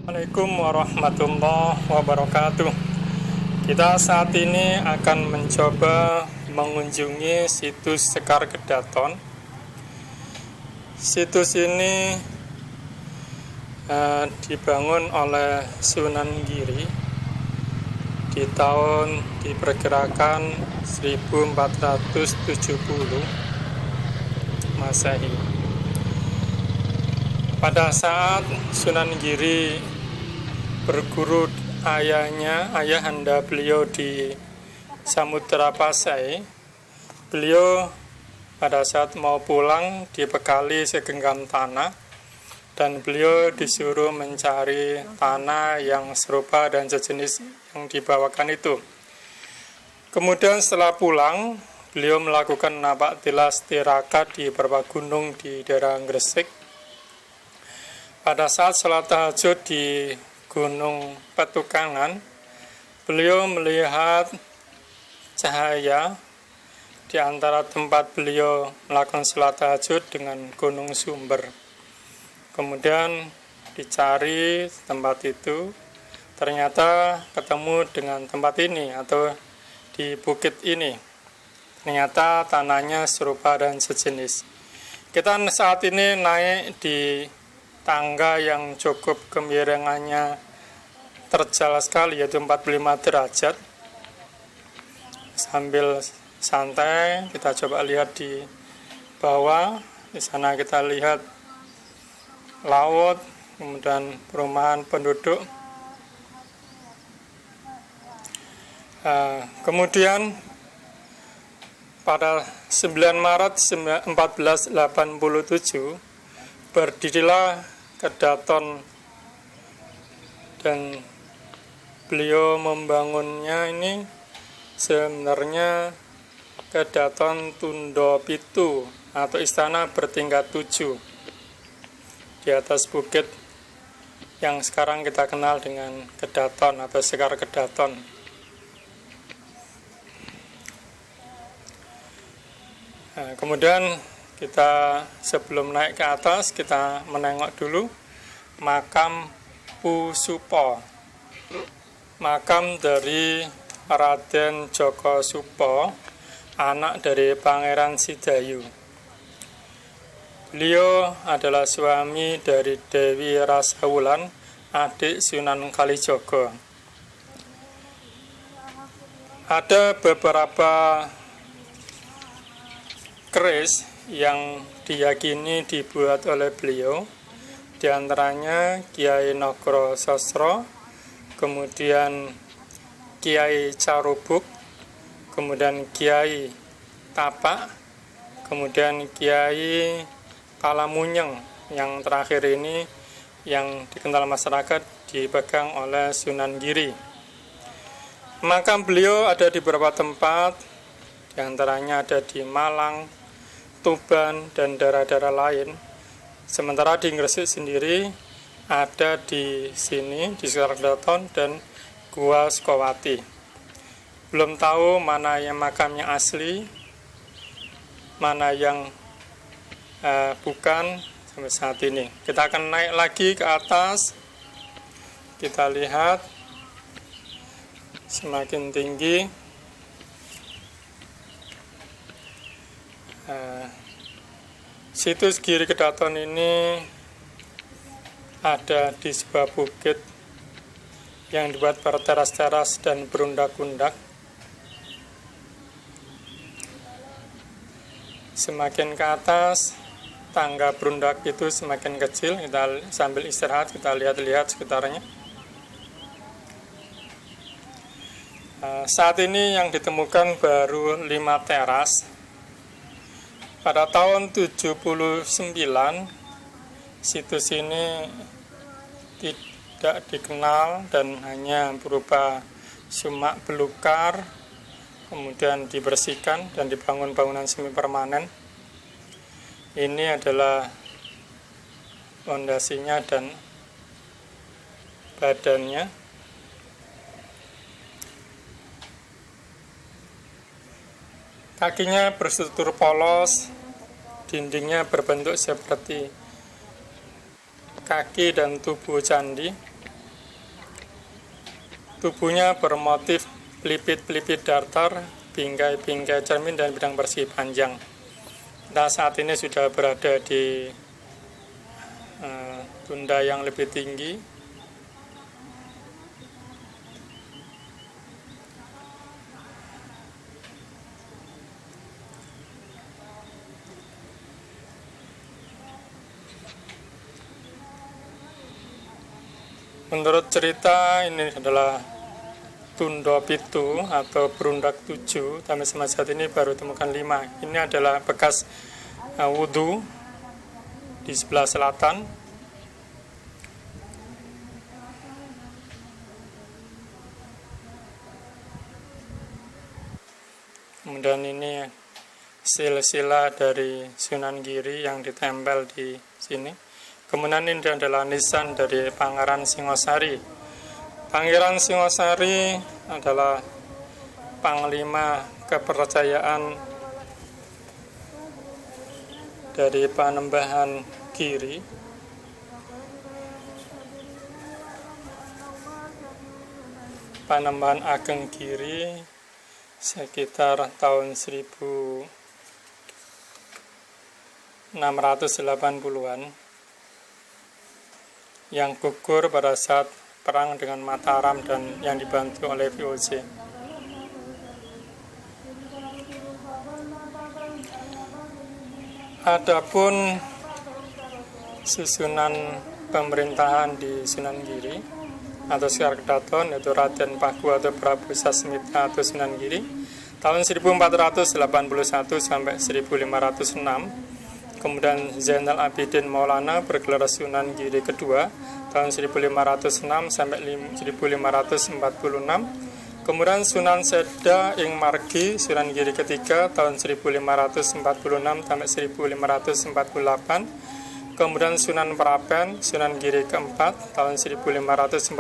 Assalamualaikum warahmatullahi wabarakatuh. Kita saat ini akan mencoba mengunjungi situs Sekar Kedaton. Situs ini dibangun oleh Sunan Giri di tahun diperkirakan 1470 Masehi. Pada saat Sunan Giri berguru ayahanda beliau di Samudra Pasai, beliau pada saat mau pulang dibekali segenggam tanah dan beliau disuruh mencari tanah yang serupa dan sejenis yang dibawakan itu. Kemudian setelah pulang, beliau melakukan napak tilas tirakat di beberapa gunung di daerah Gresik. Pada saat sholat tahajud di Gunung Petukangan, beliau melihat cahaya di antara tempat beliau melakukan sholat tahajud dengan Gunung Sumber. Kemudian dicari tempat itu, ternyata ketemu dengan tempat ini atau di bukit ini. Ternyata tanahnya serupa dan sejenis. Kita saat ini naik di tangga yang cukup kemiringannya terjal sekali, yaitu 45 derajat. Sambil santai kita coba lihat di bawah. Di sana kita lihat laut, kemudian perumahan penduduk. Kemudian pada 9 Maret 1487 berdirilah Kedaton, dan beliau membangunnya ini sebenarnya Kedaton Tundo Pitu atau istana bertingkat 7 di atas bukit yang sekarang kita kenal dengan Kedaton atau Sekar Kedaton. Kemudian kita sebelum naik ke atas, kita menengok dulu makam Pusupo, makam dari Raden Joko Supo, anak dari Pangeran Sidayu. Beliau adalah suami dari Dewi Rasawulan, adik Sunan Kalijogo. Ada beberapa keris yang diyakini dibuat oleh beliau, di antaranya Kiai Nogro Sosro, kemudian Kiai Carubuk, kemudian Kiai Tapak, kemudian Kiai Kalamunyeng. Yang terakhir ini yang dikenal masyarakat dipegang oleh Sunan Giri. Makam beliau ada di beberapa tempat, di antaranya ada di Malang, Tuban, dan daerah-daerah lain. Sementara di Gresik sendiri ada di sini, di Sekar Kedaton dan Gua Sukowati. Belum tahu mana yang makamnya asli, mana yang bukan sampai saat ini. Kita akan naik lagi ke atas. Kita lihat semakin tinggi. Situs Giri Kedaton ini ada di sebuah bukit yang dibuat berteras-teras dan berundak-undak. Semakin ke atas, tangga berundak itu semakin kecil. Kita sambil istirahat, kita lihat-lihat sekitarnya. Saat ini yang ditemukan baru 5 teras. Pada tahun 79, situs ini tidak dikenal dan hanya berupa sumak belukar, kemudian dibersihkan dan dibangun bangunan semi permanen. Ini adalah fondasinya dan badannya. Kakinya berstruktur polos, dindingnya berbentuk seperti kaki dan tubuh candi. Tubuhnya bermotif pelipit-pelipit datar, bingkai-bingkai cermin, dan bidang persegi panjang. Kita saat ini sudah berada di tunda yang lebih tinggi. Menurut cerita, ini adalah Tundo Pitu atau Berundak 7, tapi sampai saat ini baru temukan 5. Ini adalah bekas wudhu di sebelah selatan. Kemudian ini silsilah dari Sunan Giri yang ditempel di sini. Kemudian ini adalah nisan dari Pangeran Singosari. Pangeran Singosari adalah panglima kepercayaan dari Panembahan Giri. Panembahan Ageng Giri sekitar tahun 1680-an, yang gugur pada saat perang dengan Mataram dan yang dibantu oleh VOC. Adapun susunan pemerintahan di Sunan Giri atau Sekar Kedaton, yaitu Raden Paku atau Prabu Sasmita atau Sunan Giri tahun 1481 sampai 1506. Kemudian Zainal Abidin Maulana bergelar Sunan Giri kedua tahun 1506 sampai 1546. Kemudian Sunan Seda ing Margi Sunan Giri ketiga tahun 1546 sampai 1548. Kemudian Sunan Prapen Sunan Giri keempat tahun 1548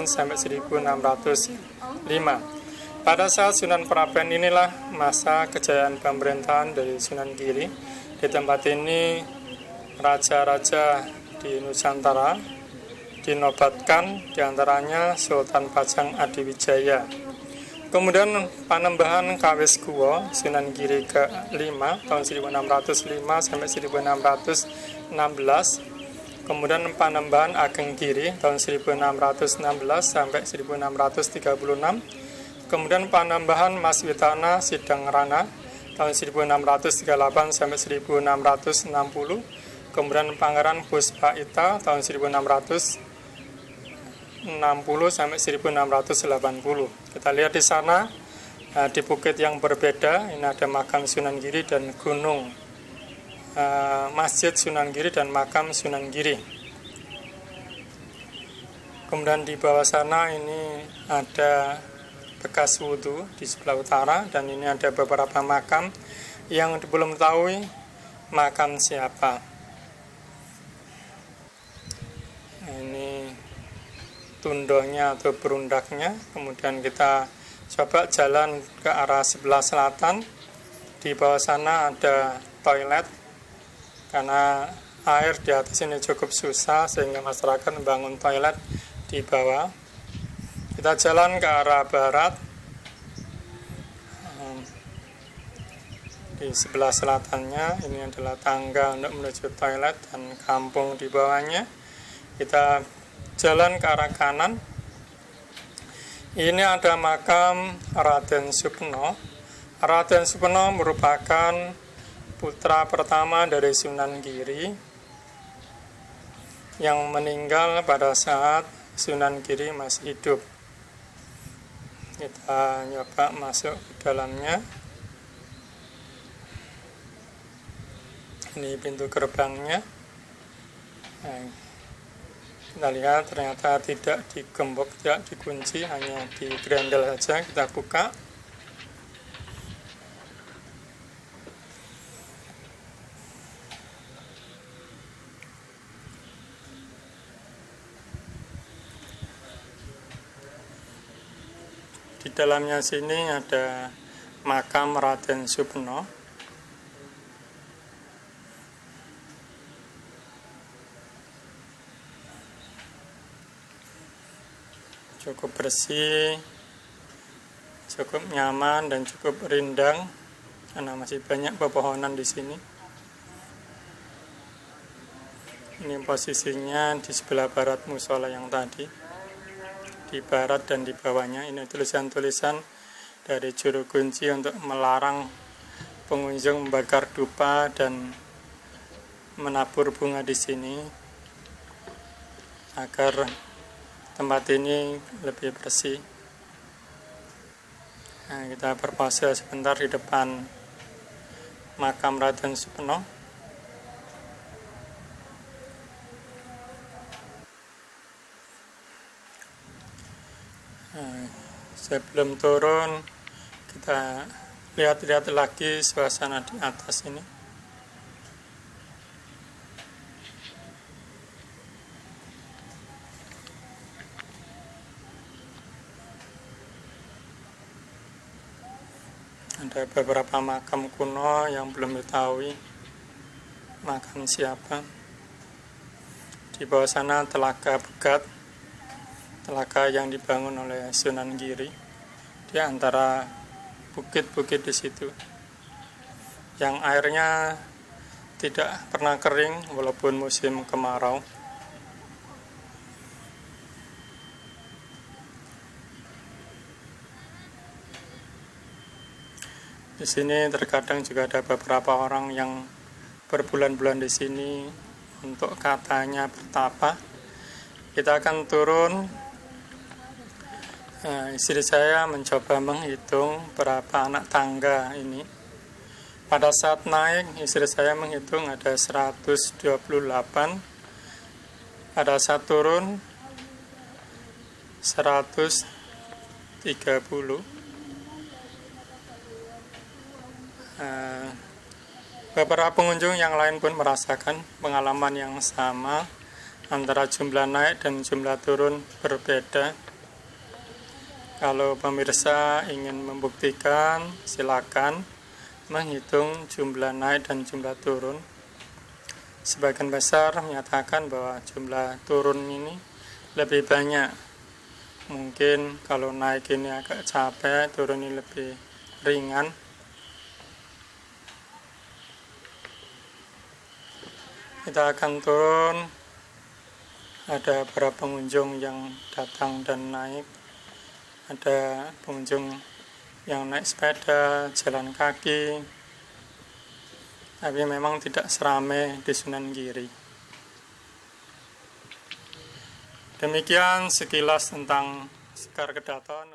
sampai 1605. Pada saat Sunan Prapen inilah masa kejayaan pemerintahan dari Sunan Giri. Di tempat ini raja-raja di Nusantara dinobatkan, diantaranya Sultan Pajang Adiwijaya. Kemudian Panembahan Kawis Guwo Sunan Giri ke-5 tahun 1605 sampai 1616. Kemudian Panembahan Ageng Giri tahun 1616 sampai 1636. Kemudian Panembahan Mas Witana Sidang Rana tahun 1638 sampai 1660. Kemudian Pangeran Puspaita tahun 1660 sampai 1680. Kita lihat di sana di bukit yang berbeda, ini ada makam Sunan Giri dan gunung Masjid Sunan Giri dan makam Sunan Giri. Kemudian di bawah sana ini ada bekas wudhu di sebelah utara, dan ini ada beberapa makam yang belum tahu makam siapa. Ini tundonya atau berundaknya. Kemudian kita coba jalan ke arah sebelah selatan. Di bawah sana ada toilet, karena air di atas ini cukup susah sehingga masyarakat membangun toilet di bawah. Kita jalan ke arah barat. Di sebelah selatannya ini adalah tangga untuk menuju toilet dan kampung di bawahnya. Kita jalan ke arah kanan. Ini ada makam Raden Supeno. Raden Supeno merupakan putra pertama dari Sunan Giri yang meninggal pada saat Sunan Giri masih hidup. Kita nyoba masuk ke dalamnya. Ini pintu gerbangnya. Nah, kita lihat ternyata tidak digembok, tidak dikunci, hanya digrendel saja. Kita buka. Di dalamnya sini ada makam Raden Supeno. cukup bersih, cukup nyaman dan cukup rindang karena masih banyak pepohonan di sini. Ini posisinya di sebelah barat musola yang tadi, di barat dan di bawahnya. Ini tulisan-tulisan dari juru kunci untuk melarang pengunjung membakar dupa dan menabur bunga di sini agar tempat ini lebih bersih. Nah, kita berpose sebentar di depan makam Raden Supeno. Nah, sebelum turun kita lihat-lihat lagi suasana di atas ini. Ada beberapa makam kuno yang belum diketahui makam siapa. Di bawah sana Telaga Begat, telaga yang dibangun oleh Sunan Giri di antara bukit-bukit di situ, yang airnya tidak pernah kering walaupun musim kemarau. Di sini terkadang juga ada beberapa orang yang berbulan-bulan di sini untuk katanya bertapa. Kita akan turun. Nah, istri saya mencoba menghitung berapa anak tangga ini. Pada saat naik, istri saya menghitung ada 128. Pada saat turun, 130. Beberapa pengunjung yang lain pun merasakan pengalaman yang sama, antara jumlah naik dan jumlah turun berbeda. Kalau pemirsa ingin membuktikan, silakan menghitung jumlah naik dan jumlah turun. Sebagian besar menyatakan bahwa jumlah turun ini lebih banyak. Mungkin kalau naik ini agak capek, turun ini lebih ringan. Kita akan turun. Ada beberapa pengunjung yang datang dan naik. Ada pengunjung yang naik sepeda, jalan kaki, tapi memang tidak seramai di Sunan Giri. Demikian sekilas tentang Sekar Kedaton.